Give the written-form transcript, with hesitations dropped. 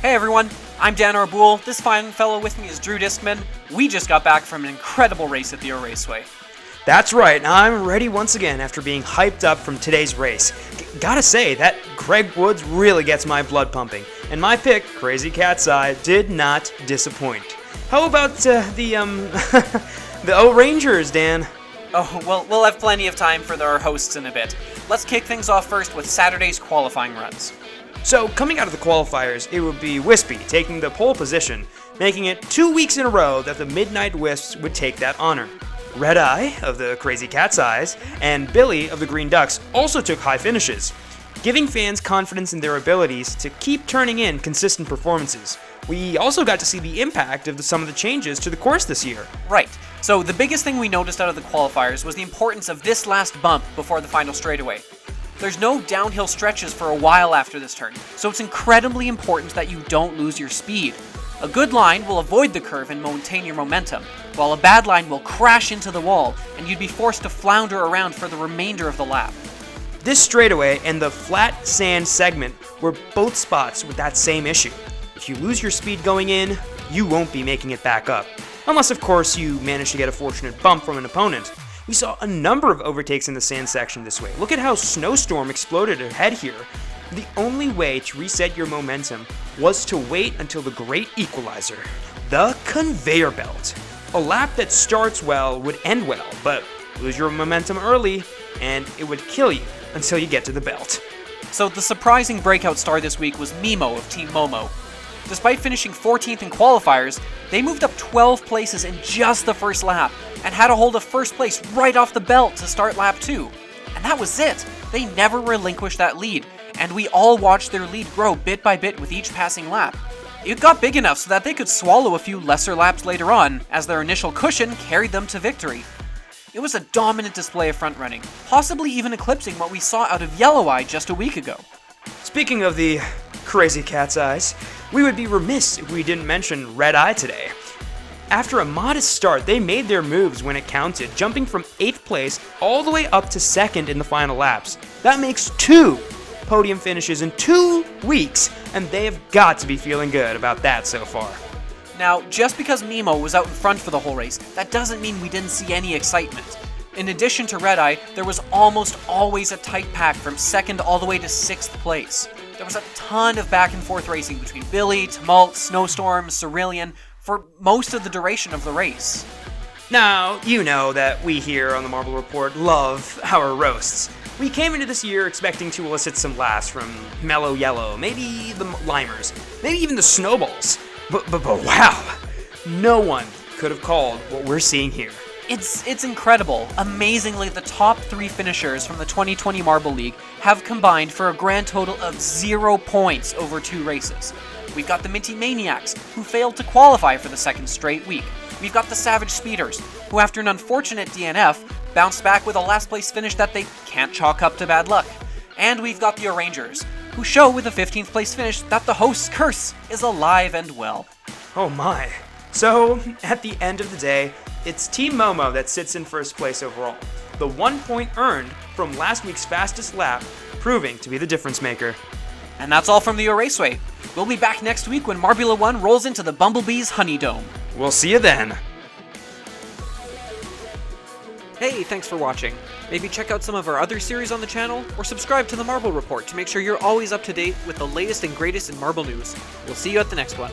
Hey everyone, I'm Dan Orboole. This fine fellow with me is Drew Discman. We just got back from an incredible race at the Oooooooo Raceway. That's right, I'm ready once again after being hyped up from today's race. Gotta say, that Greg Woods really gets my blood pumping, and my pick, Crazy Cat's Eye, did not disappoint. How about the O-Rangers, Dan? Oh, well, we'll have plenty of time for our hosts in a bit. Let's kick things off first with Saturday's qualifying runs. So, coming out of the qualifiers, it would be Wispy taking the pole position, making it 2 weeks in a row that the Midnight Wisps would take that honor. Red Eye, of the Crazy Cat's Eyes, and Billy, of the Green Ducks, also took high finishes, giving fans confidence in their abilities to keep turning in consistent performances. We also got to see the impact of some of the changes to the course this year. Right. So the biggest thing we noticed out of the qualifiers was the importance of this last bump before the final straightaway. There's no downhill stretches for a while after this turn, so it's incredibly important that you don't lose your speed. A good line will avoid the curve and maintain your momentum, while a bad line will crash into the wall and you'd be forced to flounder around for the remainder of the lap. This straightaway and the flat sand segment were both spots with that same issue. If you lose your speed going in, you won't be making it back up. Unless, of course, you manage to get a fortunate bump from an opponent. We saw a number of overtakes in the sand section this way. Look at how Snowstorm exploded ahead here. The only way to reset your momentum was to wait until the great equalizer, the conveyor belt. A lap that starts well would end well, but lose your momentum early and it would kill you until you get to the belt. So the surprising breakout star this week was Mimo of Team Momo. Despite finishing 14th in qualifiers, they moved up 12 places in just the first lap and had a hold of first place right off the belt to start lap 2. And that was it. They never relinquished that lead, and we all watched their lead grow bit by bit with each passing lap. It got big enough so that they could swallow a few lesser laps later on, as their initial cushion carried them to victory. It was a dominant display of front running, possibly even eclipsing what we saw out of Yellow Eye just a week ago. Speaking of the Crazy Cat's Eyes, we would be remiss if we didn't mention Red Eye today. After a modest start, they made their moves when it counted, jumping from 8th place all the way up to 2nd in the final laps. That makes 2 podium finishes in 2 weeks, and they have got to be feeling good about that so far. Now, just because Mimo was out in front for the whole race, that doesn't mean we didn't see any excitement. In addition to Red Eye, there was almost always a tight pack from 2nd all the way to 6th place. There was a ton of back and forth racing between Billy, Tumult, Snowstorm, Cerulean for most of the duration of the race. Now, you know that we here on the Marble Report love our roasts. We came into this year expecting to elicit some laughs from Mellow Yellow, maybe the Limers, maybe even the Snowballs. But wow, no one could have called what we're seeing here. It's incredible. Amazingly, the top 3 finishers from the 2020 Marble League have combined for a grand total of 0 points over 2 races. We've got the Minty Maniacs, who failed to qualify for the 2nd straight week. We've got the Savage Speeders, who after an unfortunate DNF, bounced back with a last place finish that they can't chalk up to bad luck. And we've got the O'Rangers, who show with a 15th place finish that the host's curse is alive and well. Oh my. So, at the end of the day, it's Team Momo that sits in first place overall. The 1 point earned from last week's fastest lap proving to be the difference maker. And that's all from the Oooooooo Raceway. We'll be back next week when Marbula One rolls into the Bumblebee's Honey Dome. We'll see you then. Hey, thanks for watching. Maybe check out some of our other series on the channel, or subscribe to the Marble Report to make sure you're always up to date with the latest and greatest in Marble news. We'll see you at the next one.